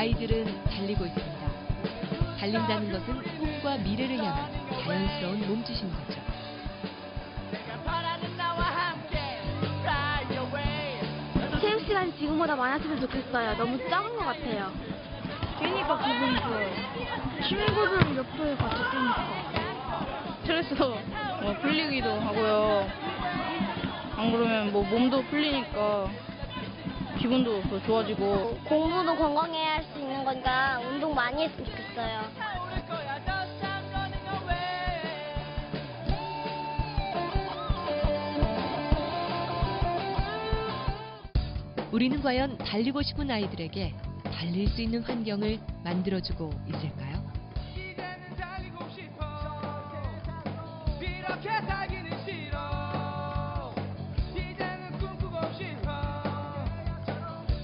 아이들은 달리고 있습니다. 달린다는 것은 꿈과 미래를 향한 자연스러운 몸짓인 거죠. 체육 시간이 지금보다 많았으면 좋겠어요. 너무 작은 것 같아요. 뛰니까 기분이 좋아요. 친구들 옆에 같이 뛰니까. 스트레스 풀리기도 하고요. 안 그러면 몸도 풀리니까 기분도 더 좋아지고. 공부도 건강해 할 수 있는 거니까 운동 많이 했으면 좋겠어요. 우리는 과연 달리고 싶은 아이들에게 달릴 수 있는 환경을 만들어주고 있을까요? 이제는 달리고 싶어. 이렇게 살기는 싫어. 이제는 꿈꾸고 싶어.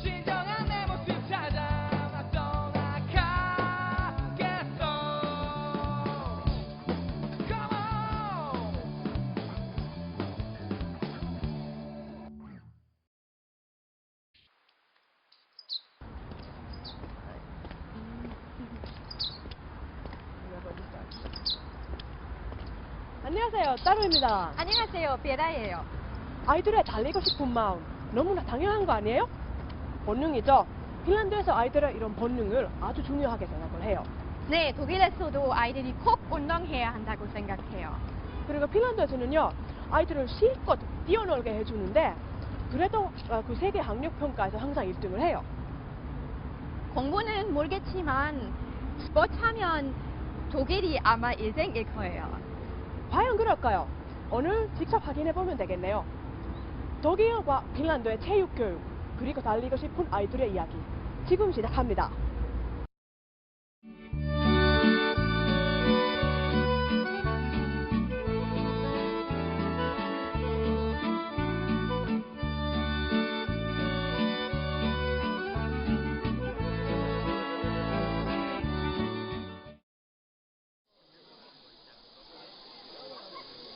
진정한 내 모습 찾아 나 떠나가겠어. Come on. 안녕하세요, 따로입니다. 안녕하세요, 베라예요. 아이들의 달리고 싶은 마음 너무나 당연한 거 아니에요? 본능이죠. 핀란드에서 아이들의 이런 본능을 아주 중요하게 생각을 해요. 네, 독일에서도 아이들이 꼭 운동해야 한다고 생각해요. 그리고 핀란드에서는요, 아이들을 실컷 뛰어놀게 해주는데 그래도 그 세계 학력 평가에서 항상 1등을 해요. 공부는 모르겠지만 스포츠 하면 독일이 아마 1등일 거예요. 과연 그럴까요? 오늘 직접 확인해 보면 되겠네요. 독일과 핀란드의 체육교육, 그리고 달리고 싶은 아이들의 이야기. 지금 시작합니다.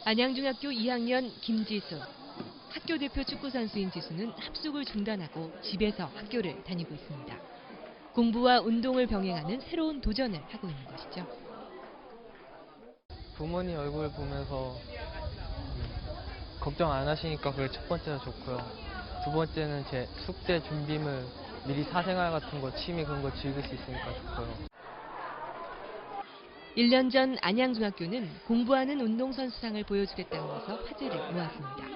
안양중학교 2학년 김지수. 학교 대표 축구 선수인 지수는 합숙을 중단하고 집에서 학교를 다니고 있습니다. 공부와 운동을 병행하는 새로운 도전을 하고 있는 것이죠. 부모님 얼굴 보면서 걱정 안 하시니까 그게 첫 번째는 좋고요. 두 번째는 제 숙제 준비물, 미리 사생활 같은 거, 취미 그런 거 즐길 수 있으니까 좋고요. 1년 전 안양중학교는 공부하는 운동선수상을 보여주겠다면서 화제를 모았습니다.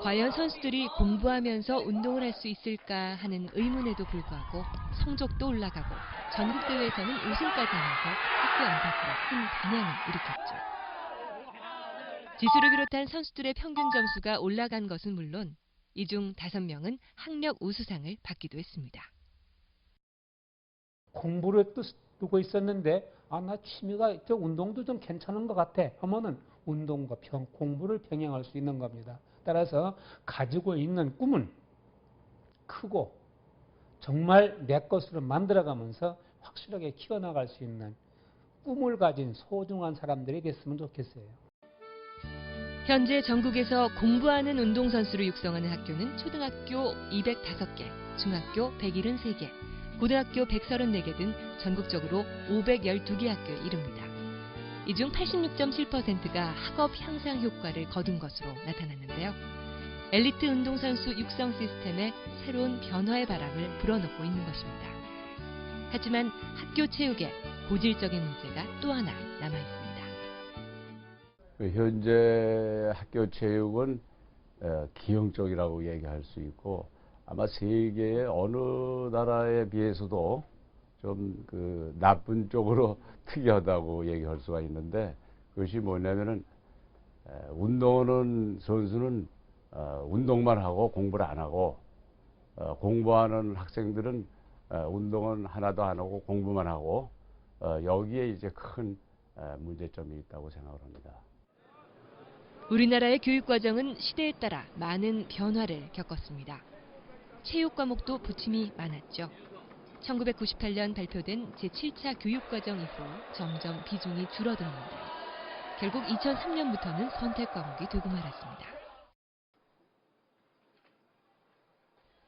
과연 선수들이 공부하면서 운동을 할 수 있을까 하는 의문에도 불구하고 성적도 올라가고 전국대회에서는 우승까지 하면서 학교 안팎으로 큰 반향을 일으켰죠. 지수를 비롯한 선수들의 평균 점수가 올라간 것은 물론 이 중 5명은 학력 우수상을 받기도 했습니다. 공부를 두고 있었는데 나 취미가 운동도 좀 괜찮은 것 같아 하면은 운동과 공부를 병행할 수 있는 겁니다. 따라서 가지고 있는 꿈은 크고 정말 내 것으로 만들어가면서 확실하게 키워나갈 수 있는 꿈을 가진 소중한 사람들이 됐으면 좋겠어요. 현재 전국에서 공부하는 운동선수를 육성하는 학교는 초등학교 205개, 중학교 173개, 고등학교 134개 등 전국적으로 512개 학교에 이릅니다. 이 중 86.7%가 학업 향상 효과를 거둔 것으로 나타났는데요. 엘리트 운동선수 육성 시스템에 새로운 변화의 바람을 불어넣고 있는 것입니다. 하지만 학교 체육에 고질적인 문제가 또 하나 남아있습니다. 현재 학교 체육은 기형적이라고 얘기할 수 있고 아마 세계의 어느 나라에 비해서도 좀 나쁜 쪽으로 특이하다고 얘기할 수가 있는데 그것이 뭐냐면은 운동하는 선수는 운동만 하고 공부를 안 하고 공부하는 학생들은 운동은 하나도 안 하고 공부만 하고 여기에 이제 큰 문제점이 있다고 생각을 합니다. 우리나라의 교육 과정은 시대에 따라 많은 변화를 겪었습니다. 체육 과목도 부침이 많았죠. 1998년 발표된 제7차 교육과정 이후 점점 비중이 줄어들었는데 결국 2003년부터는 선택 과목이 되고 말았습니다.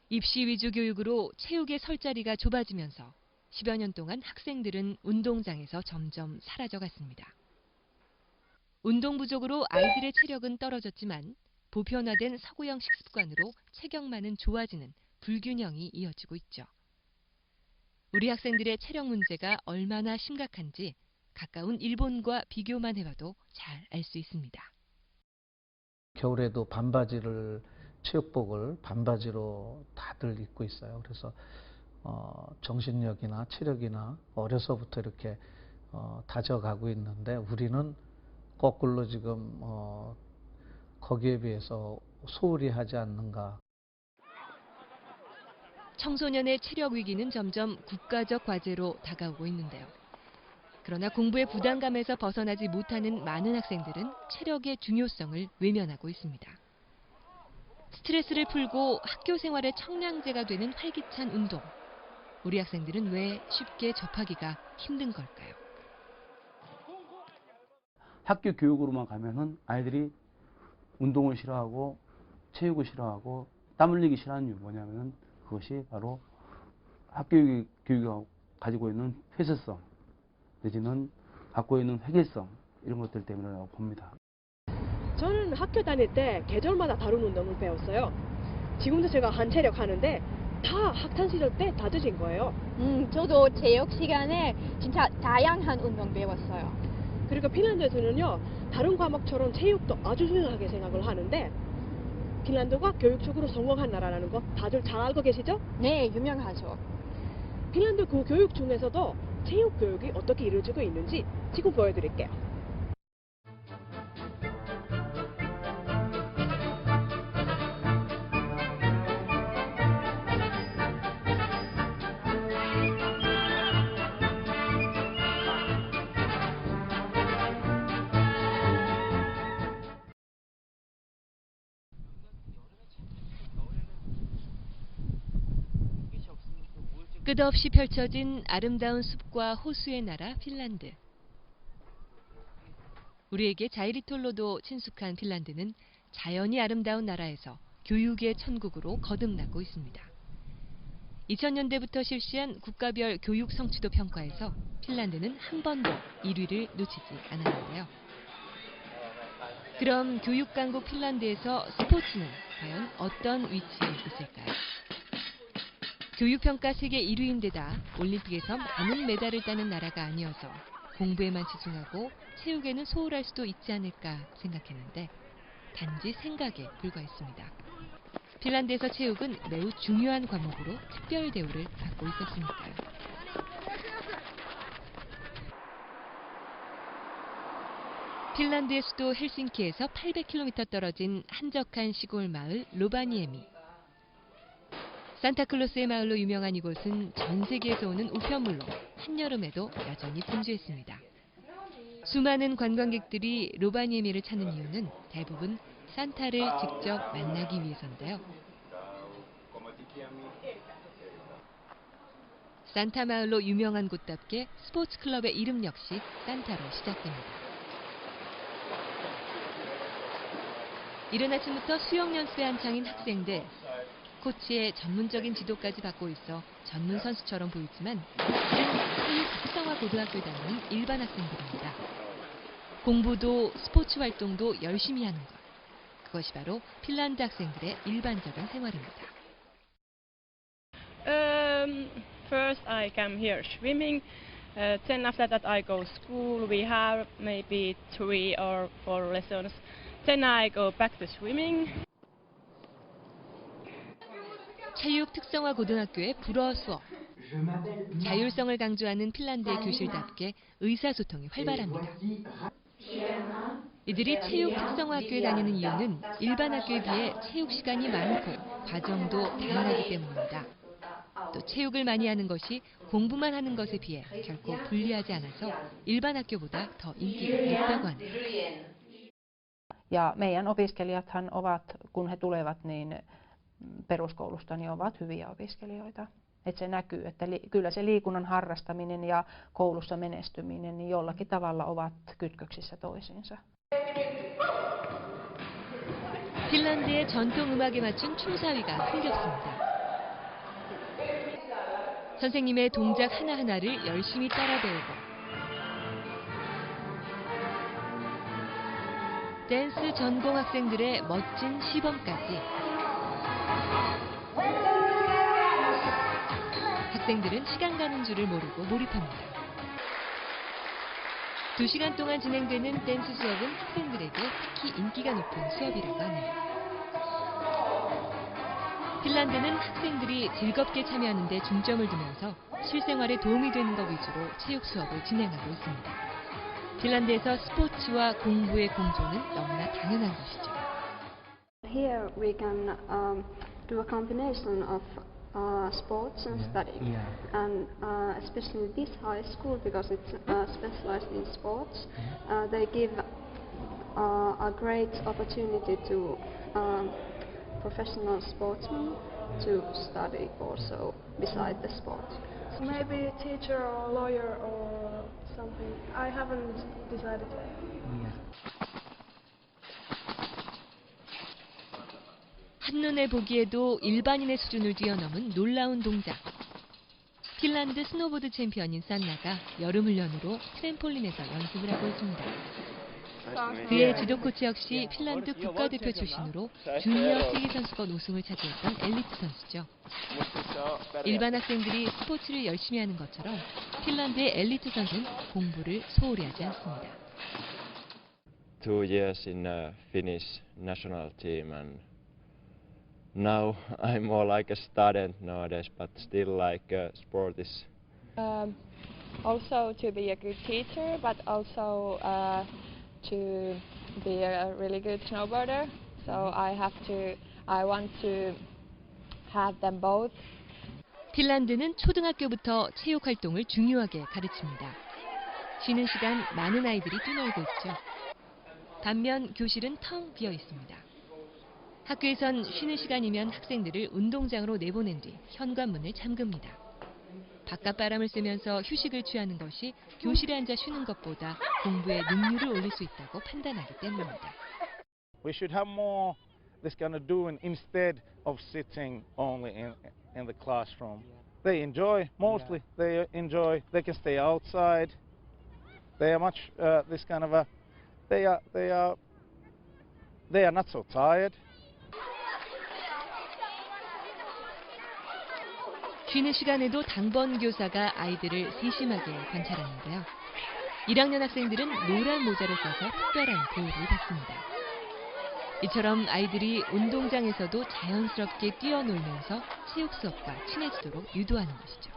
입시 위주 교육으로 체육의 설 자리가 좁아지면서 10여 년 동안 학생들은 운동장에서 점점 사라져갔습니다. 운동 부족으로 아이들의 체력은 떨어졌지만 보편화된 서구형 식습관으로 체격만은 좋아지는 불균형이 이어지고 있죠. 우리 학생들의 체력 문제가 얼마나 심각한지 가까운 일본과 비교만 해봐도 잘 알 수 있습니다. 겨울에도 체육복을 반바지로 다들 입고 있어요. 그래서 정신력이나 체력이나 어려서부터 이렇게 다져가고 있는데 우리는 거꾸로 지금 거기에 비해서 소홀히 하지 않는가. 청소년의 체력 위기는 점점 국가적 과제로 다가오고 있는데요. 그러나 공부의 부담감에서 벗어나지 못하는 많은 학생들은 체력의 중요성을 외면하고 있습니다. 스트레스를 풀고 학교 생활의 청량제가 되는 활기찬 운동. 우리 학생들은 왜 쉽게 접하기가 힘든 걸까요? 학교 교육으로만 가면은 아이들이 운동을 싫어하고 체육을 싫어하고 땀 흘리기 싫어하는 이유가 뭐냐면은 그것이 바로 학교 교육이 가지고 있는 폐쇄성 내지는 갖고 있는 회계성 이런 것들 때문이라고 봅니다. 저는 학교 다닐 때 계절마다 다른 운동을 배웠어요. 지금도 제가 한체력 하는데 다 학창 시절 때 다 드신 거예요. 저도 체육 시간에 진짜 다양한 운동 배웠어요. 그리고 핀란드에서는요, 다른 과목처럼 체육도 아주 중요하게 생각을 하는데 핀란드가 교육적으로 성공한 나라라는 거 다들 잘 알고 계시죠? 네, 유명하죠. 핀란드 그 교육 중에서도 체육 교육이 어떻게 이루어지고 있는지 지금 보여드릴게요. 끝없이 펼쳐진 아름다운 숲과 호수의 나라 핀란드. 우리에게 자이리톨로도 친숙한 핀란드는 자연이 아름다운 나라에서 교육의 천국으로 거듭나고 있습니다. 2000년대부터 실시한 국가별 교육 성취도 평가에서 핀란드는 한 번도 1위를 놓치지 않았는데요. 그럼 교육 강국 핀란드에서 스포츠는 과연 어떤 위치에 있을까요? 교육평가 세계 1위인데다 올림픽에서 많은 메달을 따는 나라가 아니어서 공부에만 치중하고 체육에는 소홀할 수도 있지 않을까 생각했는데 단지 생각에 불과했습니다. 핀란드에서 체육은 매우 중요한 과목으로 특별 대우를 받고 있었으니까요. 핀란드의 수도 헬싱키에서 800km 떨어진 한적한 시골 마을 로바니에미. 산타클로스의 마을로 유명한 이곳은 전 세계에서 오는 우편물로 한여름에도 여전히 분주했습니다. 수많은 관광객들이 로바니에미를 찾는 이유는 대부분 산타를 직접 만나기 위해서인데요. 산타 마을로 유명한 곳답게 스포츠 클럽의 이름 역시 산타로 시작됩니다. 이른 아침부터 수영 연습에 한창인 학생들. 코치의 전문적인 지도까지 받고 있어 전문 선수처럼 보이지만 체육 특성화 고등학교에 다니는 일반 학생들입니다. 공부도 스포츠 활동도 열심히 하는 것. 그것이 바로 핀란드 학생들의 일반적인 생활입니다. First I come here swimming. Then after that I go school. We have maybe 3 or 4 lessons. Then I go back to swimming. 체육 특성화 고등학교의 불어 수업. 자율성을 강조하는 핀란드의 교실답게 의사소통이 활발합니다. 이들이 체육 특성화 학교에 다니는 이유는 일반 학교에 비해 체육 시간이 많고 과정도 다양하기 때문입니다. 또 체육을 많이 하는 것이 공부만 하는 것에 비해 결코 불리하지 않아서 일반 학교보다 더 인기가 있다고 하네요. Ja meidän opiskelijathan ovat, kun he tulevat, niin peruskoulusta niin ovat hyviä opiskelijoita. Että se näkyy, että kyllä se liikunnan harrastaminen ja koulussa menestyminen niin jollakin tavalla ovat kytköksissä toisiinsa. 핀란드의 전통 음악에 맞춘 춤사위가 흥겹습니다. 선생님의 동작 하나하나를 열심히 따라 배우고 댄스 전공 학생들의 멋진 시범까지 학생들은 시간 가는 줄을 모르고 몰입합니다. 2시간 동안 진행되는 댄스 수업은 학생들에게 특히 인기가 높은 수업이라고 하네요. 핀란드는 학생들이 즐겁게 참여하는 데 중점을 두면서 실생활에 도움이 되는 것 위주로 체육 수업을 진행하고 있습니다. 핀란드에서 스포츠와 공부의 공존은 너무나 당연한 것이죠. Here we can do a combination of sports and studying, and especially this high school, because it's specialized in sports, they give a great opportunity to professional sportsmen to study also beside the sport. Maybe a teacher or a lawyer or something. I haven't decided yet. 한눈에 보기에도 일반인의 수준을 뛰어넘은 놀라운 동작. 핀란드 스노보드 챔피언인 산나가 여름훈련으로 트램폴린에서 연습을 하고 있습니다. 그의 지도 코치 역시 핀란드 국가대표 출신으로 주니어 세계선수권 우승을 차지했던 엘리트 선수죠. 일반 학생들이 스포츠를 열심히 하는 것처럼 핀란드의 엘리트 선수는 공부를 소홀히 하지 않습니다. 2 years in a Finnish national team, and now I'm more like a student nowadays, but still like sport is. Also to be a good teacher, but also to be a really good snowboarder. So I want to have them both. 핀란드는 초등학교부터 체육 활동을 중요하게 가르칩니다. 쉬는 시간 많은 아이들이 뛰놀고 있죠. 반면 교실은 텅 비어 있습니다. 학교에선 쉬는 시간이면 학생들을 운동장으로 내보낸 뒤 현관문을 잠급니다. 바깥바람을 쐬면서 휴식을 취하는 것이 교실에 앉아 쉬는 것보다 공부의 능률을 올릴 수 있다고 판단하기 때문입니다. We should have more this kind of doing instead of sitting only in the classroom. They enjoy mostly. They enjoy. They can stay outside. They are much this kind of a. They are not so tired. 쉬는 시간에도 당번 교사가 아이들을 세심하게 관찰하는데요. 1학년 학생들은 노란 모자를 써서 특별한 보호를 받습니다. 이처럼 아이들이 운동장에서도 자연스럽게 뛰어놀면서 체육 수업과 친해지도록 유도하는 것이죠.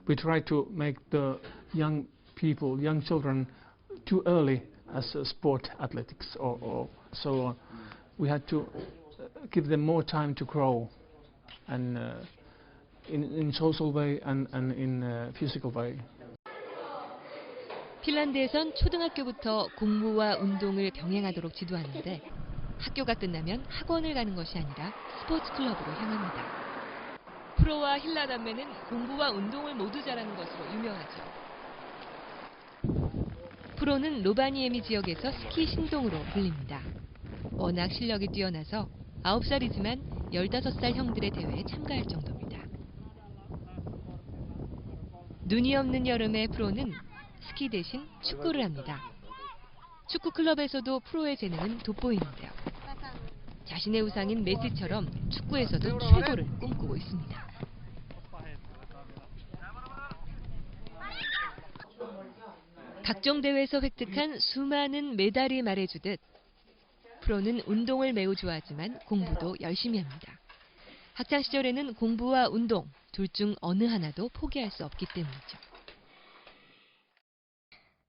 We try to make the young people, young children, too early as sport athletics, or so we had to give them more time to grow, and in social way and in physical way. 핀란드에선 초등학교부터 공부와 운동을 병행하도록 지도하는데 학교가 끝나면 학원을 가는 것이 아니라 스포츠 클럽으로 향합니다. 프로와 힐라 남매는 공부와 운동을 모두 잘하는 것으로 유명하죠. 프로는 로바니에미 지역에서 스키 신동으로 불립니다. 워낙 실력이 뛰어나서 9살이지만 15살 형들의 대회에 참가할 정도입니다. 눈이 없는 여름에 프로는 스키 대신 축구를 합니다. 축구 클럽에서도 프로의 재능은 돋보이는데요. 자신의 우상인 메시처럼 축구에서도 최고를 꿈꾸고 있습니다. 각종 대회에서 획득한 수많은 메달이 말해주듯 프로는 운동을 매우 좋아하지만 공부도 열심히 합니다. 학창 시절에는 공부와 운동 둘 중 어느 하나도 포기할 수 없기 때문이죠.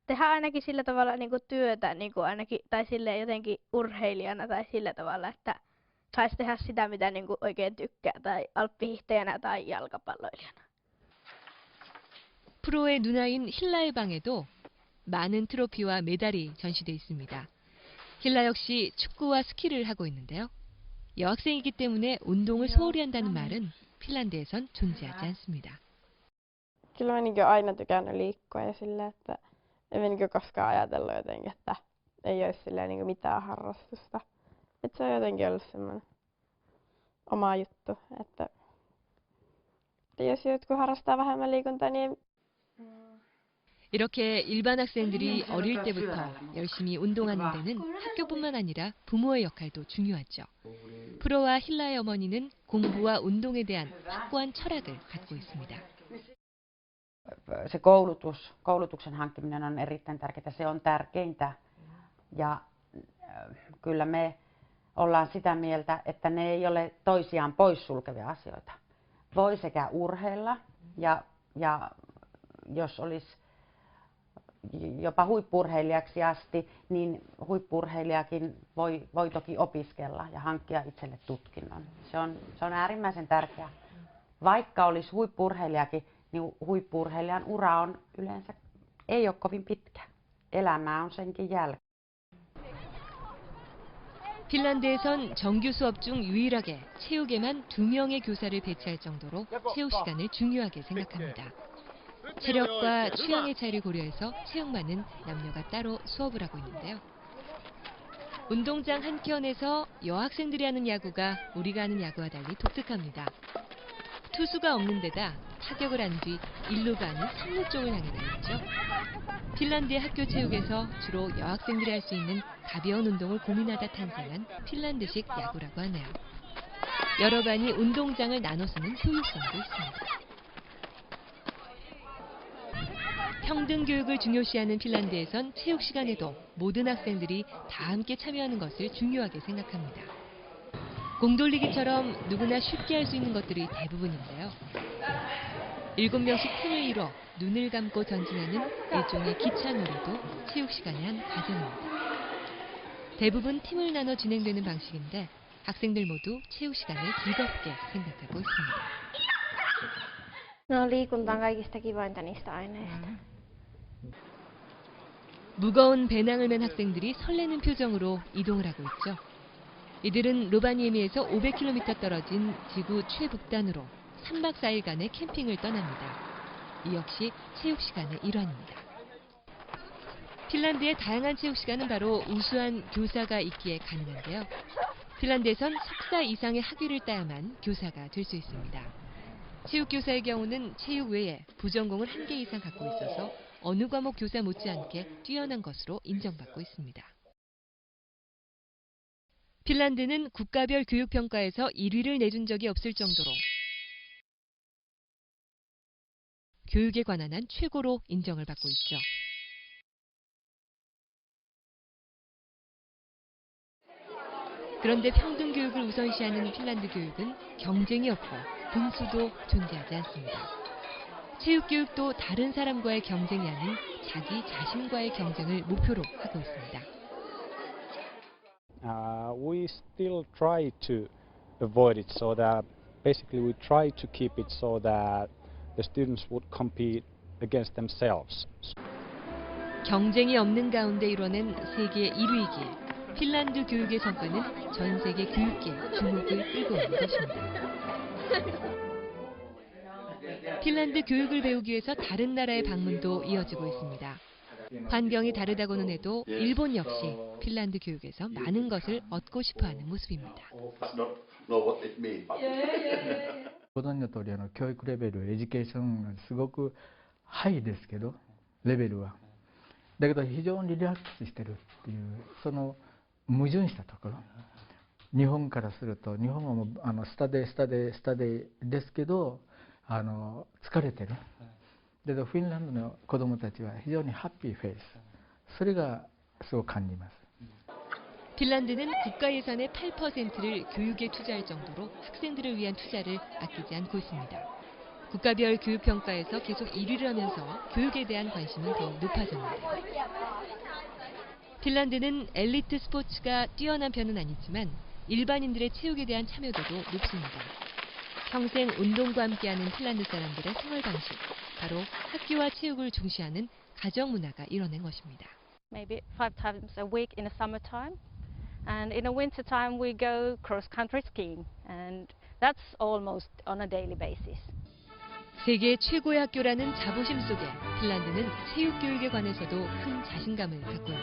Tehdään ainakin sillä tavalla niin kuin työtä, niin kuin ainakin, tai silleen jotenkin urheilijana tai sillä tavalla, että saisi tehdä sitä, mitä niin kuin oikein tykkää, tai alppihiihtäjänä tai jalkapalloilijana. 프로의 누나인 힐라의 방에도 많은 트로피와 메달이 전시돼 있습니다. 힐라 역시 축구와 스키를 하고 있는데요. 여학생이기 때문에 운동을 소홀히 한다는 말은 핀란드에선 존재하지 않습니다. Kyllä mä niin aina tykännyt liikkua ja silleen, että en mä niin koskaan ajatellut jotenkin, että ei olisi silleen niin mitään harrastusta. Että se on jotenkin ollut semmoinen oma juttu, että Jos jotkut harrastaa vähemmän liikuntaa, niin 이렇게 일반 학생들이 어릴 때부터 열심히 운동하는 데는 학교뿐만 아니라 부모의 역할도 중요하죠. 프로와 힐라의 어머니는 공부와 운동에 대한 확고한 철학을 갖고 있습니다. Se koulutuksen hankkiminen on erittäin tärkeää, se on tärkeintä. Ja kyllä me ollaan sitä mieltä, että ne ei ole toisiaan poissulkevia asioita. Voi sekä urheilla ja jos olisi jopa huippu-urheilijaksi asti, niin huippu-urheilijakin voi toki opiskella ja hankkia itselle tutkinnon. Se on äärimmäisen tärkeää. Vaikka olisi huippu-urheilijakin, niin huippu-urheilijan ura on yleensä ei ole kovin pitkä. Elämää on senkin jälkeen. 핀란드에선 정규 수업 중 유일하게 체육에만 2명의 교사를 배치할 정도로 체육 시간을 중요하게 생각합니다. 체력과 취향의 차이를 고려해서 체육만은 남녀가 따로 수업을 하고 있는데요. 운동장 한켠에서 여학생들이 하는 야구가 우리가 하는 야구와 달리 독특합니다. 투수가 없는 데다 타격을 한 뒤 1루가 아닌 3루 쪽을 향해 달리죠. 핀란드의 학교 체육에서 주로 여학생들이 할 수 있는 가벼운 운동을 고민하다 탄생한 핀란드식 야구라고 하네요. 여러 반이 운동장을 나눠 쓰는 효율성도 있습니다. 평등 교육을 중요시하는 핀란드에선 체육 시간에도 모든 학생들이 다 함께 참여하는 것을 중요하게 생각합니다. 공돌리기처럼 누구나 쉽게 할 수 있는 것들이 대부분인데요. 7명씩 팀을 이뤄 눈을 감고 전진하는 일종의 기차놀이도 체육 시간의 한 과정입니다. 대부분 팀을 나눠 진행되는 방식인데 학생들 모두 체육 시간을 즐겁게 생각하고 있습니다. No liikunta on kaikista kivointa niistä aineista. 무거운 배낭을 맨 학생들이 설레는 표정으로 이동을 하고 있죠. 이들은 로바니에미에서 500km 떨어진 지구 최북단으로 3박 4일간의 캠핑을 떠납니다. 이 역시 체육 시간의 일환입니다. 핀란드의 다양한 체육 시간은 바로 우수한 교사가 있기에 가능한데요. 핀란드에선 석사 이상의 학위를 따야만 교사가 될 수 있습니다. 체육교사의 경우는 체육 외에 부전공을 1개 이상 갖고 있어서 어느 과목 교사 못지않게 뛰어난 것으로 인정받고 있습니다. 핀란드는 국가별 교육평가에서 1위를 내준 적이 없을 정도로 교육에 관한 한 최고로 인정을 받고 있죠. 그런데 평등 교육을 우선시하는 핀란드 교육은 경쟁이 없고 분수도 존재하지 않습니다. 체육 교육도 다른 사람과의 경쟁이 아닌 자기 자신과의 경쟁을 목표로 하고 있습니다. We still try to avoid it so that basically we try to keep it so that the students would compete against themselves. 경쟁이 없는 가운데 이뤄낸 세계 1위이기에 핀란드 교육의 성과는 전 세계 교육계의 주목을 끌고 있는 것입니다. 핀란드 교육을 배우기 위해서 다른 나라의 방문도 이어지고 있습니다. 환경이 다르다고는 해도 일본 역시 핀란드 교육에서 많은 것을 얻고 싶어하는 모습입니다. ご存知の通り教育レベル、エデュケーションがすごくハイですけど、レベルは。だけど非常にリラックスしてるっていう、その矛盾したところ。日本からすると、日本はもうスタデーですけど、疲れてる。だけどフィンランドの子どもたちは非常にハッピーフェイス。それがすごく感じます。 핀란드는 국가 예산의 8%를 교육에 투자할 정도로 학생들을 위한 투자를 아끼지 않고 있습니다. 국가별 교육평가에서 계속 1위를 하면서 교육에 대한 관심은 더 높아졌는데요. 핀란드는 엘리트 스포츠가 뛰어난 편은 아니지만 일반인들의 체육에 대한 참여도도 높습니다. 평생 운동과 함께하는 핀란드 사람들의 생활 방식, 바로 학교와 체육을 중시하는 가정 문화가 이뤄낸 것입니다. Maybe 5 times a week in the summertime. And in the winter time we go cross-country skiing, and that's almost on a daily basis. 세계 최고의 학교라는 자부심 속에 핀란드는 체육 교육에 관해서도 큰 자신감을 갖고 있고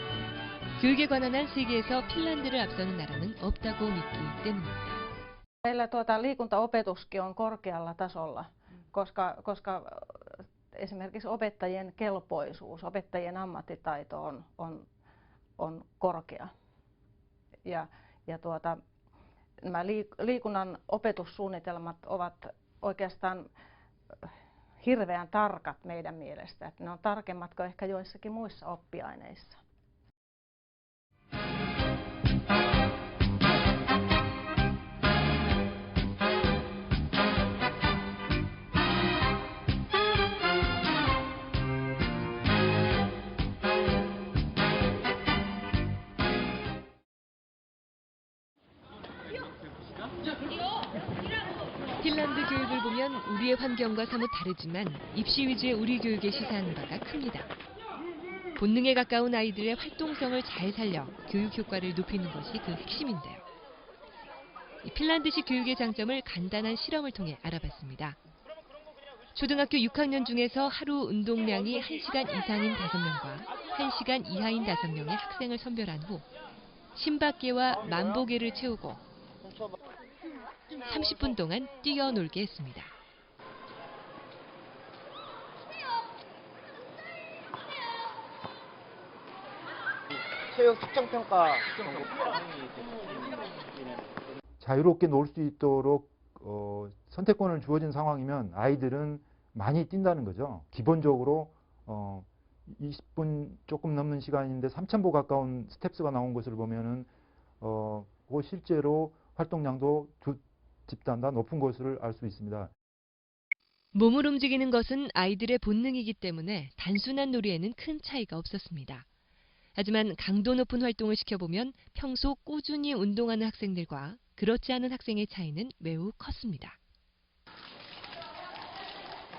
교육에 관한 한 세계에서 핀란드를 앞서는 나라는 없다고 믿기 때문입니다. Meillä liikuntaopetuskin on korkealla tasolla. koska esimerkiksi opettajien kelpoisuus, opettajien ammattitaito on korkea. Ja nämä liikunnan opetussuunnitelmat ovat oikeastaan hirveän tarkat meidän mielestä, että ne on tarkemmat kuin ehkä joissakin muissa oppiaineissa. 핀란드 교육을 보면 우리의 환경과 사뭇 다르지만 입시 위주의 우리 교육에 시사하는 바가 큽니다. 본능에 가까운 아이들의 활동성을 잘 살려 교육 효과를 높이는 것이 그 핵심인데요. 이 핀란드식 교육의 장점을 간단한 실험을 통해 알아봤습니다. 초등학교 6학년 중에서 하루 운동량이 1시간 이상인 5명과 1시간 이하인 5명의 학생을 선별한 후 심박계와 만보계를 채우고 30분 동안 뛰어놀게 했습니다. 체육 측정평가 자유롭게 놀 수 있도록 선택권을 주어진 상황이면 아이들은 많이 뛴다는 거죠. 기본적으로 20분 조금 넘는 시간인데 3,000보 가까운 스텝스가 나온 것을 보면은 실제로 활동량도 두 집단 다 높은 것을 알 수 있습니다. 몸을 움직이는 것은 아이들의 본능이기 때문에 단순한 놀이에는 큰 차이가 없었습니다. 하지만 강도 높은 활동을 시켜보면 평소 꾸준히 운동하는 학생들과 그렇지 않은 학생의 차이는 매우 컸습니다.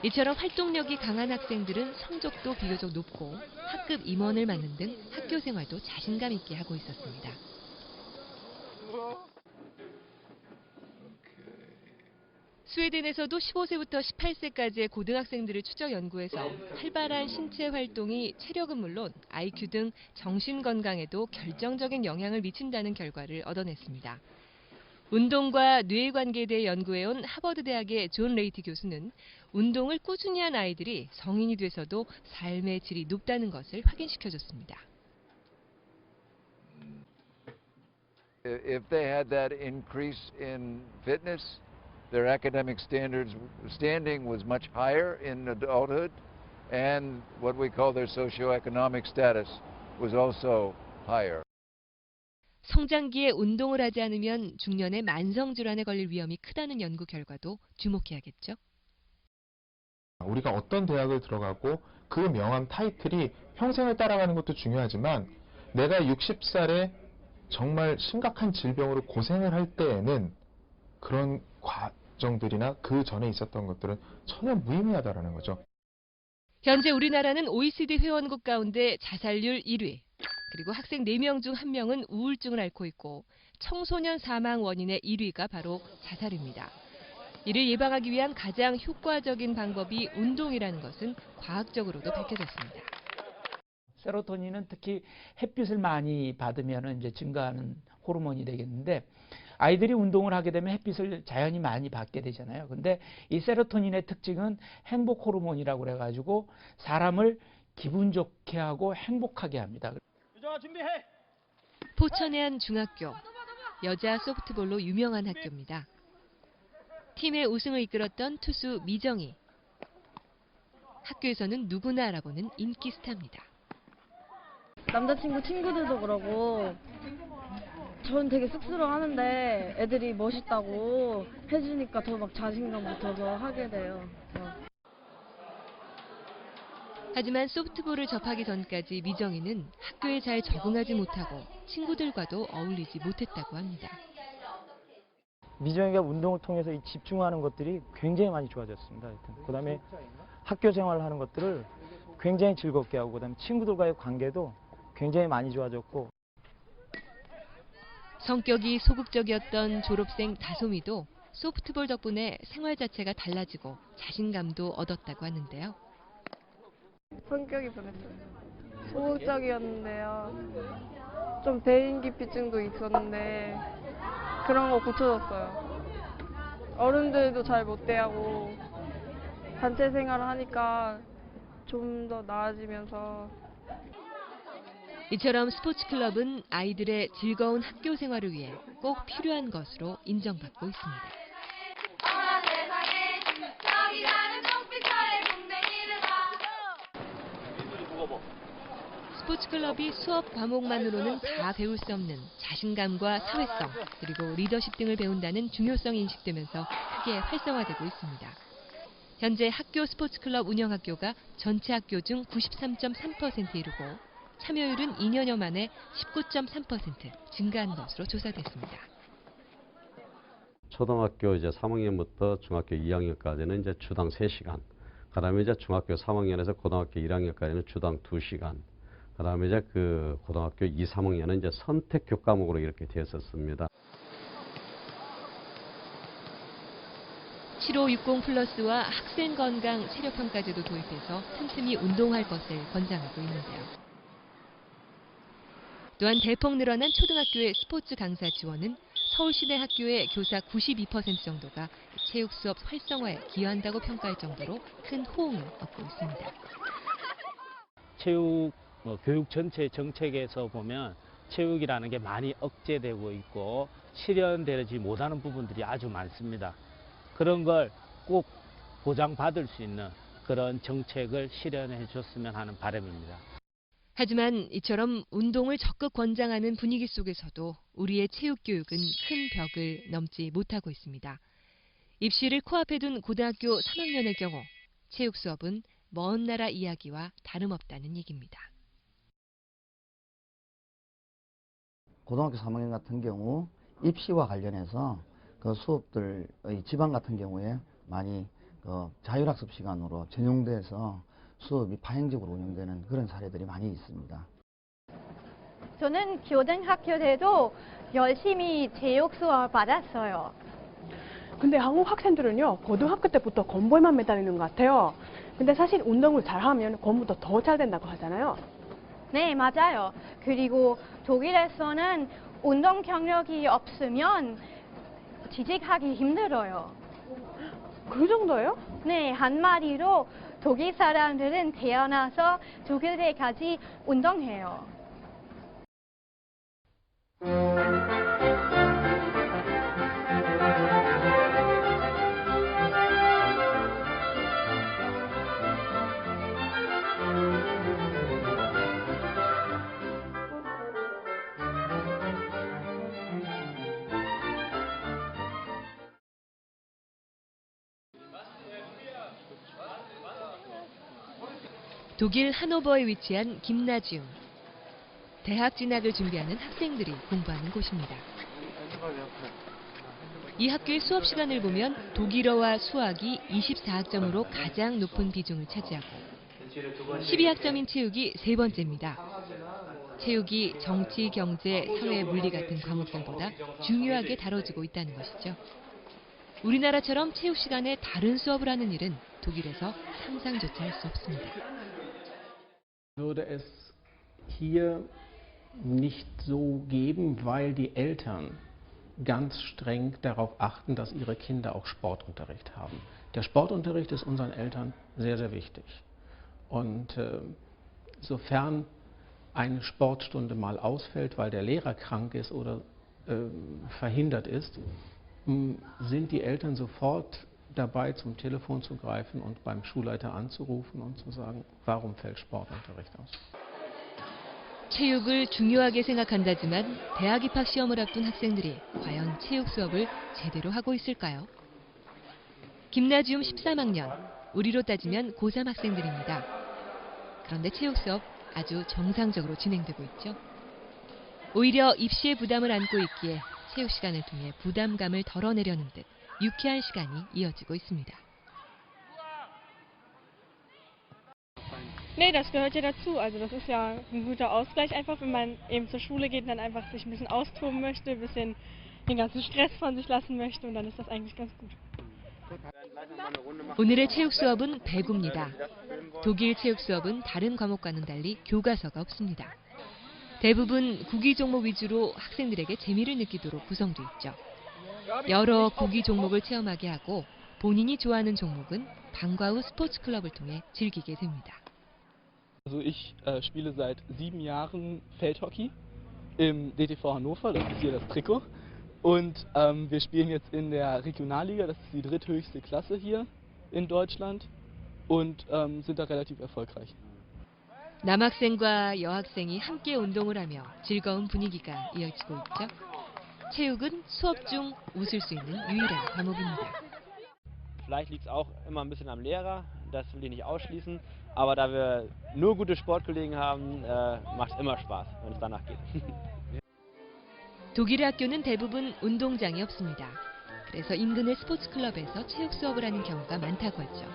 이처럼 활동력이 강한 학생들은 성적도 비교적 높고 학급 임원을 맡는 등 학교 생활도 자신감 있게 하고 있었습니다. 스웨덴에서도 15세부터 18세까지의 고등학생들을 추적 연구해서 활발한 신체 활동이 체력은 물론 IQ 등 정신 건강에도 결정적인 영향을 미친다는 결과를 얻어냈습니다. 운동과 뇌의 관계에 대해 연구해온 하버드 대학의 존 레이티 교수는 운동을 꾸준히 한 아이들이 성인이 돼서도 삶의 질이 높다는 것을 확인시켜줬습니다. If they had that increase in fitness, their academic standing was much higher in adulthood, and what we call their socioeconomic status was also higher. 성장기에 운동을 하지 않으면 중년에 만성질환에 걸릴 위험이 크다는 연구 결과도 주목해야겠죠. 우리가 어떤 대학을 들어가고 그 명함 타이틀이 평생을 따라가는 것도 중요하지만 내가 60살에 정말 심각한 질병으로 고생을 할 때에는 그런 과정들이나 그 전에 있었던 것들은 전혀 무의미하다라는 거죠. 현재 우리나라는 OECD 회원국 가운데 자살률 1위, 그리고 학생 4명 중 1명은 우울증을 앓고 있고 청소년 사망 원인의 1위가 바로 자살입니다. 이를 예방하기 위한 가장 효과적인 방법이 운동이라는 것은 과학적으로도 밝혀졌습니다. 세로토닌은 특히 햇빛을 많이 받으면 이제 증가하는 호르몬이 되겠는데 아이들이 운동을 하게 되면 햇빛을 자연히 많이 받게 되잖아요. 근데 이 세로토닌의 특징은 행복 호르몬이라고 그래가지고 사람을 기분 좋게 하고 행복하게 합니다. 유정아 준비해. 포천의 한 중학교, 여자 소프트볼로 유명한 학교입니다. 팀의 우승을 이끌었던 투수 미정희. 학교에서는 누구나 알아보는 인기 스타입니다. 남자친구 친구들도 그러고 전 되게 쑥스러워하는데 애들이 멋있다고 해주니까 더 막 자신감 붙어서 하게 돼요. 하지만 소프트볼을 접하기 전까지 미정희는 학교에 잘 적응하지 못하고 친구들과도 어울리지 못했다고 합니다. 미정이가 운동을 통해서 이 집중하는 것들이 굉장히 많이 좋아졌습니다. 그다음에 학교 생활을 하는 것들을 굉장히 즐겁게 하고 그다음에 친구들과의 관계도 굉장히 많이 좋아졌고 성격이 소극적이었던 졸업생 다솜이도 소프트볼 덕분에 생활 자체가 달라지고 자신감도 얻었다고 하는데요. 성격이 변했어요. 소극적이었는데요. 좀 대인기피증도 있었는데 그런 거 고쳐졌어요. 어른들도 잘 못 대하고 단체 생활을 하니까 좀 더 나아지면서 이처럼 스포츠 클럽은 아이들의 즐거운 학교 생활을 위해 꼭 필요한 것으로 인정받고 있습니다. 스포츠 클럽이 수업 과목만으로는 다 배울 수 없는 자신감과 사회성, 그리고 리더십 등을 배운다는 중요성이 인식되면서 크게 활성화되고 있습니다. 현재 학교 스포츠 클럽 운영 학교가 전체 학교 중 93.3% 이루고 참여율은 2년여 만에 19.3% 증가한 것으로 조사됐습니다. 초등학교 이제 3학년부터 중학교 2학년까지는 이제 주당 3시간. 그다음에 이제 중학교 3학년에서 고등학교 1학년까지는 주당 2시간. 그다음에 이제 그 고등학교 2, 3학년은 이제 선택 교과목으로 이렇게 되었었습니다. 7560 플러스와 학생 건강 체력 평가제도 도입해서 틈틈이 운동할 것을 권장하고 있는데요. 또한 대폭 늘어난 초등학교의 스포츠 강사 지원은 서울시내 학교의 교사 92% 정도가 체육 수업 활성화에 기여한다고 평가할 정도로 큰 호응을 얻고 있습니다. 체육 교육 전체 정책에서 보면 체육이라는 게 많이 억제되고 있고 실현되지 못하는 부분들이 아주 많습니다. 그런 걸 꼭 보장받을 수 있는 그런 정책을 실현해 줬으면 하는 바람입니다. 하지만 이처럼 운동을 적극 권장하는 분위기 속에서도 우리의 체육교육은 큰 벽을 넘지 못하고 있습니다. 입시를 코앞에 둔 고등학교 3학년의 경우 체육 수업은 먼 나라 이야기와 다름없다는 얘기입니다. 고등학교 3학년 같은 경우 입시와 관련해서 그 수업들의 지방 같은 경우에 많이 자율학습 시간으로 전용돼서 수업이 파행적으로 운영되는 그런 사례들이 많이 있습니다. 저는 고등학교 때도 열심히 체육 수업 받았어요. 근데 한국 학생들은요, 고등학교 때부터 공부에만 매달리는 것 같아요. 근데 사실 운동을 잘하면 공부도 더 잘 된다고 하잖아요. 네, 맞아요. 그리고 독일에서는 운동 경력이 없으면 취직하기 힘들어요. 그 정도예요? 네, 한마디로 독일 사람들은 태어나서 죽을 때까지 운동해요. 독일 하노버에 위치한 김나지움. 대학 진학을 준비하는 학생들이 공부하는 곳입니다. 이 학교의 수업 시간을 보면 독일어와 수학이 24학점으로 가장 높은 비중을 차지하고 12학점인 체육이 세 번째입니다. 체육이 정치, 경제, 사회, 물리 같은 과목들보다 중요하게 다뤄지고 있다는 것이죠. 우리나라처럼 체육 시간에 다른 수업을 하는 일은 독일에서 상상조차 할 수 없습니다. Würde es hier nicht so geben, weil die Eltern ganz streng darauf achten, dass ihre Kinder auch Sportunterricht haben. Der Sportunterricht ist unseren Eltern sehr, sehr wichtig. Und sofern eine Sportstunde mal ausfällt, weil der Lehrer krank ist oder verhindert ist, sind die Eltern sofort dabei, zum Telefon zu greifen und beim Schulleiter anzurufen und zu sagen, warum fällt Sportunterricht aus? 체육을 중요하게 생각한다지만 대학 입학 시험을 앞둔 학생들이 과연 체육 수업을 제대로 하고 있을까요? 김나지움 13학년, 우리로 따지면 고3 학생들입니다. 그런데 체육 수업 아주 정상적으로 진행되고 있죠. 오히려 입시의 부담을 안고 있기에 체육 시간을 통해 부담감을 덜어내려는 듯 유쾌한 시간이 이어지고 있습니다. Nee, das gehört ja dazu. Also das ist ja ein guter Ausgleich einfach, wenn man eben zur Schule geht und dann einfach sich ein bisschen austoben möchte, ein bisschen den ganzen Stress von sich lassen möchte und dann ist das eigentlich ganz gut. 오늘의 체육 수업은 배구입니다. 독일 체육 수업은 다른 과목과는 달리 교과서가 없습니다. 대부분 구기 종목 위주로 학생들에게 재미를 느끼도록 구성돼 있죠. 여러 구기 종목을 체험하게 하고 본인이 좋아하는 종목은 방과 후 스포츠 클럽을 통해 즐기게 됩니다. Also ich spiele seit 7 Jahren Feldhockey im DTV Hannover, das ist hier das Trikot. Und wir spielen jetzt in der Regionalliga, das ist die dritthöchste Klasse hier in Deutschland und sind da relativ erfolgreich. 남학생과 여학생이 함께 운동을 하며 즐거운 분위기가 이어지고 있죠. 체육은 수업 중 웃을 수 있는 유일한 과목입니다. Vielleicht liegt es auch immer ein bisschen am Lehrer, das will ich nicht ausschließen. Aber da wir nur gute Sportkollegen haben, macht es immer Spaß, wenn es danach geht. 독일의 학교는 대부분 운동장이 없습니다. 그래서 인근의 스포츠 클럽에서 체육 수업을 하는 경우가 많다고 하죠.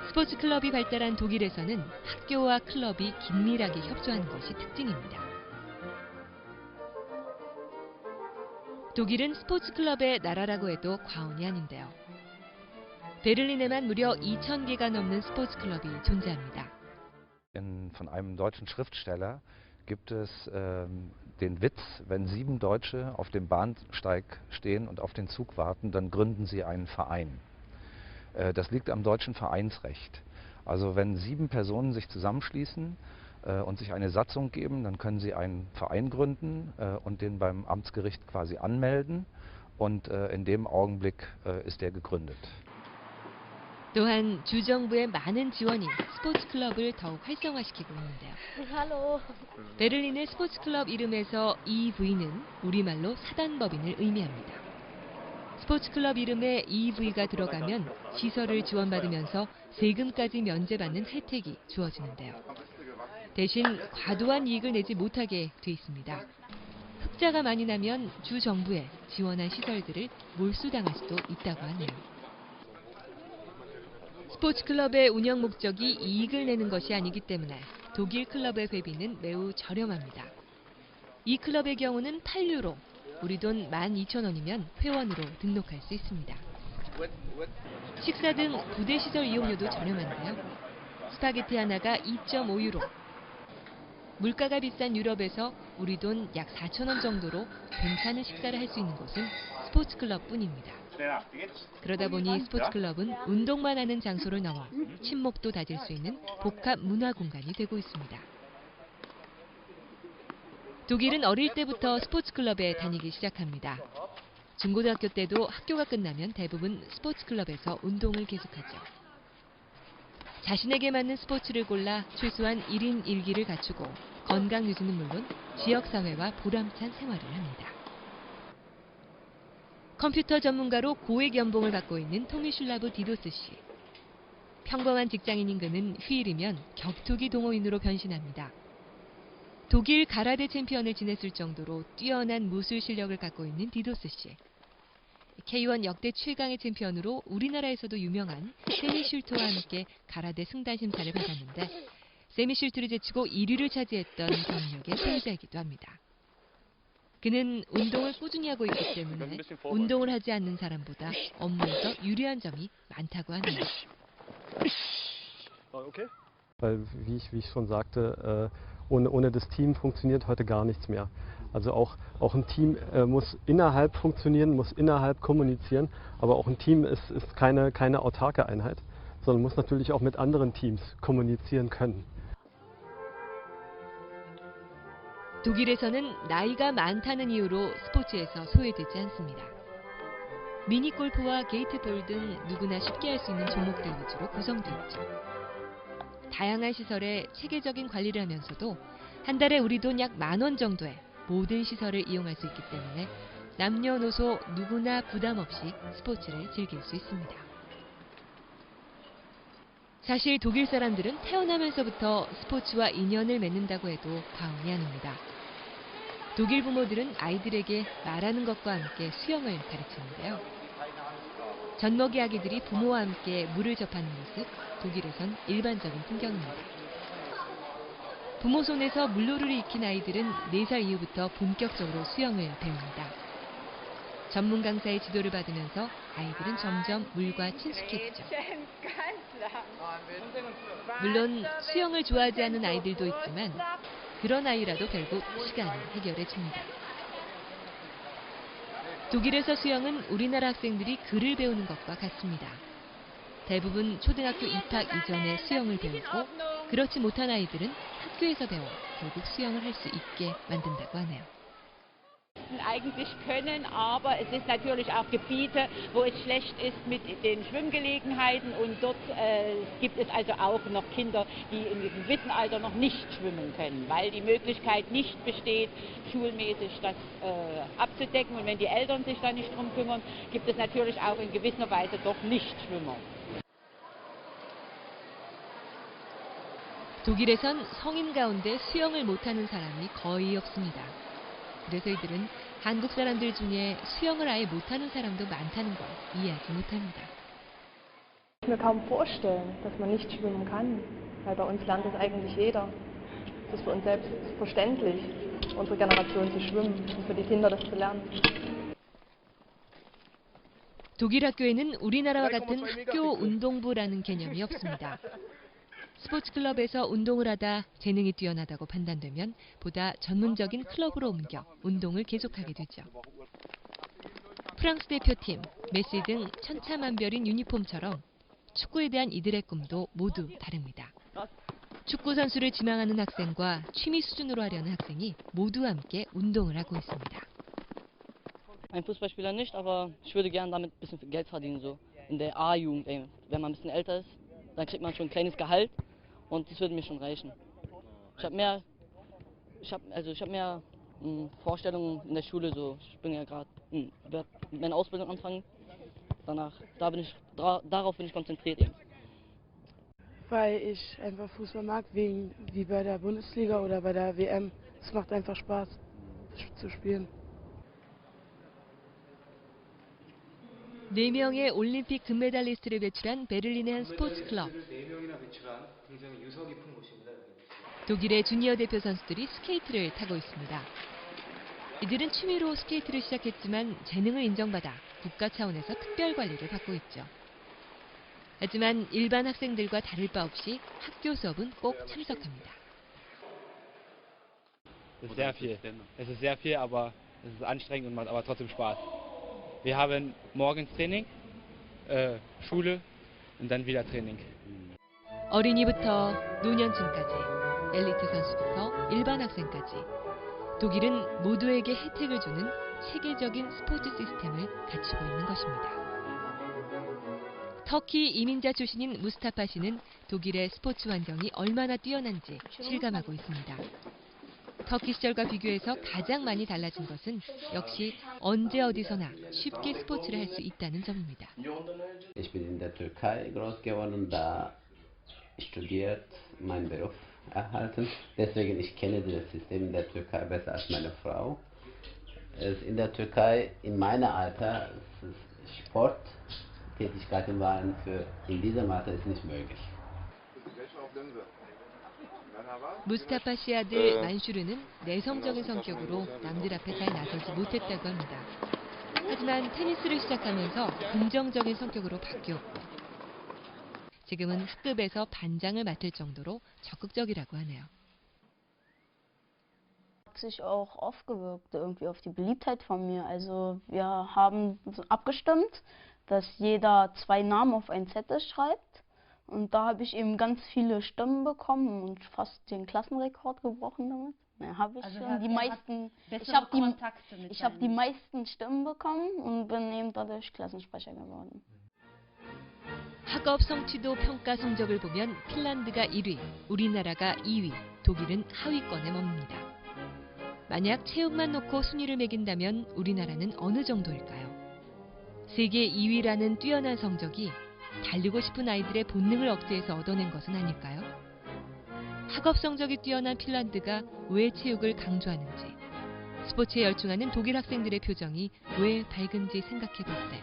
스포츠 클럽이 발달한 독일에서는 학교와 클럽이 긴밀하게 협조하는 것이 특징입니다. 독일은 스포츠 클럽의 나라라고 해도 과언이 아닌데요. 베를린에만 무려 2,000개가 넘는 스포츠 클럽이 존재합니다. Von einem deutschen Schriftsteller gibt es den Witz, wenn 7 Deutsche auf dem Bahnsteig stehen und auf den Zug warten, dann gründen sie einen Verein. Das liegt am deutschen Vereinsrecht. Also wenn 7 Personen sich zusammenschließen und sich eine Satzung geben, dann können sie einen Verein gründen und den beim Amtsgericht quasi anmelden und in dem Augenblick ist der gegründet. 또한 주정부의 많은 지원이 스포츠 클럽을 더욱 활성화시키고 있는데요. Hallo. 베를린의 스포츠 클럽 이름에서 EV는 우리말로 사단법인을 의미합니다. 스포츠 클럽 이름에 EV가 들어가면 시설을 지원받으면서 세금까지 면제받는 혜택이 주어지는데요. 대신 과도한 이익을 내지 못하게 돼 있습니다. 흑자가 많이 나면 주 정부에 지원한 시설들을 몰수당할 수도 있다고 하네요. 스포츠 클럽의 운영 목적이 이익을 내는 것이 아니기 때문에 독일 클럽의 회비는 매우 저렴합니다. 이 클럽의 경우는 8유로, 우리 돈 12,000원이면 회원으로 등록할 수 있습니다. 식사 등 부대 시설 이용료도 저렴한데요. 스파게티 하나가 2.5유로. 물가가 비싼 유럽에서 우리 돈 약 4,000원 정도로 괜찮은 식사를 할 수 있는 곳은 스포츠 클럽뿐입니다. 그러다 보니 스포츠 클럽은 운동만 하는 장소를 넘어 친목도 다질 수 있는 복합 문화 공간이 되고 있습니다. 독일은 어릴 때부터 스포츠 클럽에 다니기 시작합니다. 중고등학교 때도 학교가 끝나면 대부분 스포츠 클럽에서 운동을 계속하죠. 자신에게 맞는 스포츠를 골라 최소한 1인 1기를 갖추고 건강 유지는 물론 지역사회와 보람찬 생활을 합니다. 컴퓨터 전문가로 고액 연봉을 받고 있는 토미슐라브 디도스 씨. 평범한 직장인인 그는 휴일이면 격투기 동호인으로 변신합니다. 독일 가라데 챔피언을 지냈을 정도로 뛰어난 무술 실력을 갖고 있는 디도스 씨. K1 역대 최강의 챔피언으로 우리나라에서도 유명한 세미 슐트와 함께 가라데 승단 심사를 받았는데 세미 슐트를 제치고 1위를 차지했던 경력의 소유자이기도 합니다. 그는 운동을 꾸준히 하고 있기 때문에 운동을 하지 않는 사람보다 업무에서 유리한 점이 많다고 하네요. Weil, wie ich schon sagte, ohne das Team funktioniert heute gar nichts mehr. Also auch ein Team muss innerhalb funktionieren, muss innerhalb kommunizieren, aber auch ein Team ist keine autarke Einheit, sondern muss natürlich auch mit anderen Teams kommunizieren können. 독일에서는 나이가 많다는 이유로 스포츠에서 소외되지 않습니다. 미니골프와 게이트볼 등 누구나 쉽게 할 수 있는 종목들 위주로 구성되어 있죠. 다양한 시설에 체계적인 관리를 하면서도 한 달에 우리 돈 약 10,000원 정도의 모든 시설을 이용할 수 있기 때문에 남녀노소 누구나 부담 없이 스포츠를 즐길 수 있습니다. 사실 독일 사람들은 태어나면서부터 스포츠와 인연을 맺는다고 해도 과언이 아닙니다. 독일 부모들은 아이들에게 말하는 것과 함께 수영을 가르치는데요. 젖먹이 아기들이 부모와 함께 물을 접하는 모습, 독일에선 일반적인 풍경입니다. 부모 손에서 물놀이를 익힌 아이들은 4살 이후부터 본격적으로 수영을 배웁니다. 전문 강사의 지도를 받으면서 아이들은 점점 물과 친숙해지죠. 물론 수영을 좋아하지 않는 아이들도 있지만 그런 아이라도 결국 시간이 해결해 줍니다. 독일에서 수영은 우리나라 학생들이 글을 배우는 것과 같습니다. 대부분 초등학교 입학 이전에 수영을 배우고 그렇지 못한 아이들은 학교에서 배워 결국 수영을 할 수 있게 만든다고 하네요. Eigentlich können, aber es ist natürlich auch Gebiete, wo es schlecht ist mit den Schwimmgelegenheiten und dort gibt es also auch noch Kinder, die in diesem gewissen Alter noch nicht schwimmen können, weil die Möglichkeit nicht besteht, schulmäßig das abzudecken und wenn die Eltern sich da nicht drum kümmern, gibt es natürlich auch in gewisser Weise doch Nichtschwimmer. 독일에선 성인 가운데 수영을 못하는 사람이 거의 없습니다. 그래서 이들은 한국 사람들 중에 수영을 아예 못하는 사람도 많다는 걸 이해하지 못합니다. Ich kann mir kaum vorstellen, dass man nicht schwimmen kann, weil bei uns lernt es eigentlich jeder. Es ist für uns selbstverständlich, unsere Generation zu schwimmen und für die Kinder das zu lernen. 독일 학교에는 우리나라와 같은 학교 운동부라는 개념이 없습니다. 스포츠 클럽에서 운동을 하다 재능이 뛰어나다고 판단되면 보다 전문적인 클럽으로 옮겨 운동을 계속하게 되죠. 프랑스 대표팀, 메시 등 천차만별인 유니폼처럼 축구에 대한 이들의 꿈도 모두 다릅니다. 축구 선수를 지망하는 학생과 취미 수준으로 하려는 학생이 모두 함께 운동을 하고 있습니다. Ein Fußballspieler nicht, aber ich würde gerne damit ein bisschen Geld verdienen, so in der A-Jugend. Wenn man ein bisschen älter ist, dann kriegt man schon ein kleines Gehalt und das würde mir schon reichen. Ich habe mehr Vorstellungen in der Schule, so ich bin ja gerade meine Ausbildung anfangen. Danach, darauf bin ich konzentriert eben. Weil ich einfach Fußball mag, wie bei der Bundesliga oder bei der WM. Es macht einfach Spaß zu spielen. 4명의 올림픽 금메달리스트를 배출한 베를린의 한 스포츠 클럽. 독일의 주니어 대표 선수들이 스케이트를 타고 있습니다. 이들은 취미로 스케이트를 시작했지만 재능을 인정받아 국가 차원에서 특별 관리를 받고 있죠. 하지만 일반 학생들과 다를 바 없이 학교 수업은 꼭 참석합니다. Es ist sehr viel. Es ist sehr viel, aber es ist anstrengend und macht aber trotzdem Spaß. Wir haben morgens Training, Schule und dann wieder Training. 어린이부터 노년층까지, 엘리트 선수부터 일반 학생까지 독일은 모두에게 혜택을 주는 체계적인 스포츠 시스템을 갖추고 있는 것입니다. 터키 이민자 출신인 무스타파 씨는 독일의 스포츠 환경이 얼마나 뛰어난지 실감하고 있습니다. 터키 시절과 비교해서 가장 많이 달라진 것은 역시 언제 어디서나 쉽게 스포츠를 할 수 있다는 점입니다. Ich bin in der Türkei groß geworden, da studiert, meinen Beruf erhalten. Deswegen ich kenne das System in der Türkei besser als meine Frau. In der Türkei, in meinem Alter, Sporttätigkeiten waren in diesem Alter ist nicht möglich. 무스타파 씨 아들 만슈르는 내성적인 성격으로 남들 앞에 잘 나서지 못했다고 합니다. 하지만 테니스를 시작하면서 긍정적인 성격으로 바뀌었고 지금은 학급에서 반장을 맡을 정도로 적극적이라고 하네요. Hat sich auch ausgewirkt irgendwie auf die Beliebtheit von mir. Also wir haben abgestimmt, dass jeder 2 Namen auf einen Zettel schreibt. Und da habe ich eben ganz viele Stimmen bekommen und fast den Klassenrekord gebrochen damit. Ja, habe ich also schon die meisten. Ich habe die meisten Stimmen bekommen und bin eben dadurch Klassensprecher geworden. 학업 성취도 평가 성적을 보면 핀란드가 1위, 우리나라가 2위, 독일은 하위권에 머뭅니다. 만약 체육만 놓고 순위를 매긴다면 우리나라는 어느 정도일까요? 세계 2위라는 뛰어난 성적이 달리고 싶은 아이들의 본능을 억제해서 얻어낸 것은 아닐까요? 학업 성적이 뛰어난 핀란드가 왜 체육을 강조하는지, 스포츠에 열중하는 독일 학생들의 표정이 왜 밝은지 생각해 볼 때,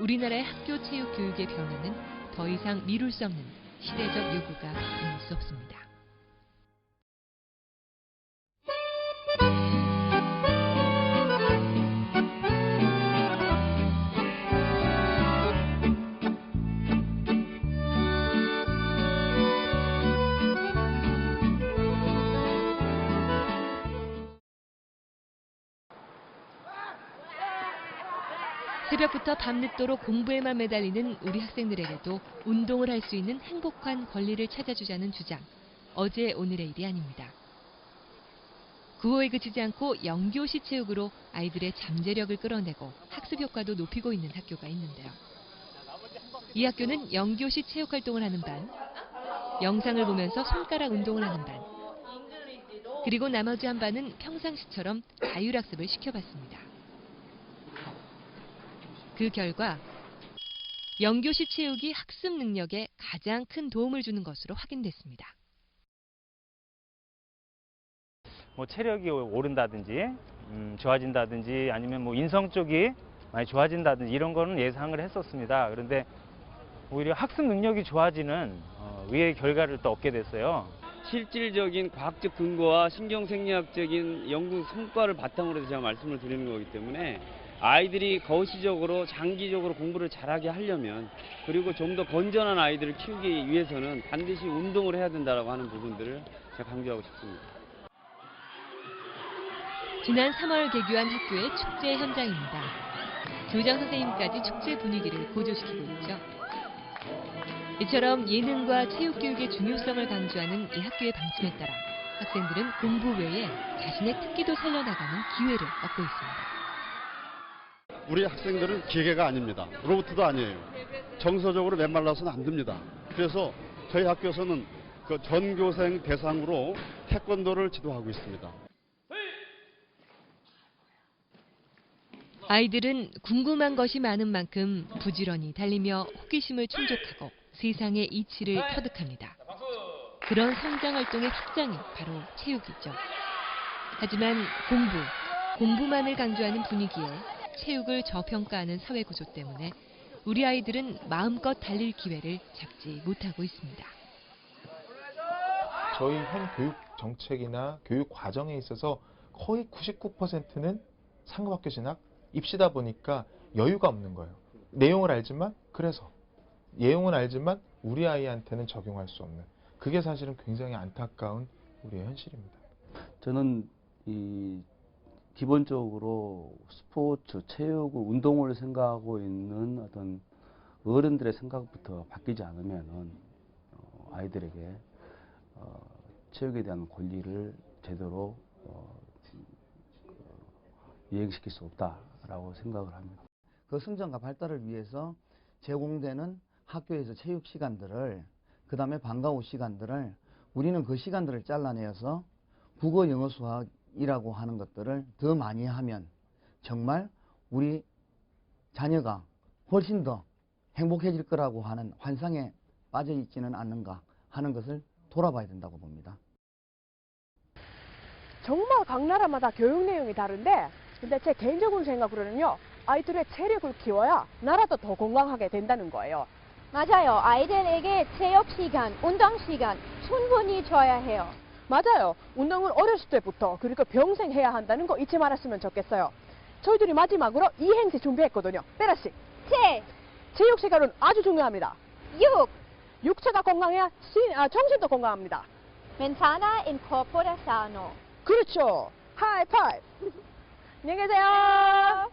우리나라의 학교 체육 교육의 변화는 더 이상 미룰 수 없는 시대적 요구가 아닐 수 없습니다. 새벽부터 밤늦도록 공부에만 매달리는 우리 학생들에게도 운동을 할 수 있는 행복한 권리를 찾아주자는 주장. 어제 오늘의 일이 아닙니다. 구호에 그치지 않고 영교시 체육으로 아이들의 잠재력을 끌어내고 학습 효과도 높이고 있는 학교가 있는데요. 이 학교는 영교시 체육 활동을 하는 반, 영상을 보면서 손가락 운동을 하는 반, 그리고 나머지 한 반은 평상시처럼 자율학습을 시켜봤습니다. 그 결과 영교시 체육이 학습 능력에 가장 큰 도움을 주는 것으로 확인됐습니다. 뭐 체력이 오른다든지 좋아진다든지 아니면 뭐 인성 쪽이 많이 좋아진다든지 이런 거는 예상을 했었습니다. 그런데 오히려 학습 능력이 좋아지는 의외의 결과를 또 얻게 됐어요. 실질적인 과학적 근거와 신경생리학적인 연구 성과를 바탕으로 해서 제가 말씀을 드리는 거기 때문에 아이들이 거시적으로 장기적으로 공부를 잘하게 하려면 그리고 좀 더 건전한 아이들을 키우기 위해서는 반드시 운동을 해야 된다고 하는 부분들을 제가 강조하고 싶습니다. 지난 3월 개교한 학교의 축제 현장입니다. 교장 선생님까지 축제 분위기를 고조시키고 있죠. 이처럼 예능과 체육교육의 중요성을 강조하는 이 학교의 방침에 따라 학생들은 공부 외에 자신의 특기도 살려나가는 기회를 얻고 있습니다. 우리 학생들은 기계가 아닙니다. 로봇도 아니에요. 정서적으로 메말라서는 안 됩니다. 그래서 저희 학교에서는 그 전교생 대상으로 태권도를 지도하고 있습니다. 아이들은 궁금한 것이 많은 만큼 부지런히 달리며 호기심을 충족하고 세상의 이치를 터득합니다. 그런 성장활동의 확장이 바로 체육이죠. 하지만 공부만을 강조하는 분위기에 체육을 저평가하는 사회구조 때문에 우리 아이들은 마음껏 달릴 기회를 잡지 못하고 있습니다. 저희 현 교육 정책이나 교육 과정에 있어서 거의 99%는 상급학교 진학, 입시다 보니까 여유가 없는 거예요. 내용을 알지만 내용은 알지만 우리 아이한테는 적용할 수 없는 그게 사실은 굉장히 안타까운 우리의 현실입니다. 저는 기본적으로 스포츠, 체육을 운동을 생각하고 있는 어떤 어른들의 생각부터 바뀌지 않으면은 아이들에게 체육에 대한 권리를 제대로 이행시킬 수 없다라고 생각을 합니다. 그 성장과 발달을 위해서 제공되는 학교에서 체육 시간들을 그 다음에 방과 후 시간들을 우리는 그 시간들을 잘라내어서 국어, 영어, 수학이라고 하는 것들을 더 많이 하면 정말 우리 자녀가 훨씬 더 행복해질 거라고 하는 환상에 빠져 있지는 않는가 하는 것을 돌아봐야 된다고 봅니다. 정말 각 나라마다 교육 내용이 다른데 근데 제 개인적으로 생각으로는요. 아이들의 체력을 키워야 나라도 더 건강하게 된다는 거예요. 맞아요. 아이들에게 체육 시간, 운동 시간 충분히 줘야 해요. 맞아요. 운동은 어렸을 때부터 그리고 평생 해야 한다는 거 잊지 말았으면 좋겠어요. 저희들이 마지막으로 이행시 준비했거든요. 베라씨. 체육 시간은 아주 중요합니다. 육체가 건강해야 정신도 건강합니다. Mentana in corpore sano. 그렇죠. 하이파이브. 안녕히 계세요.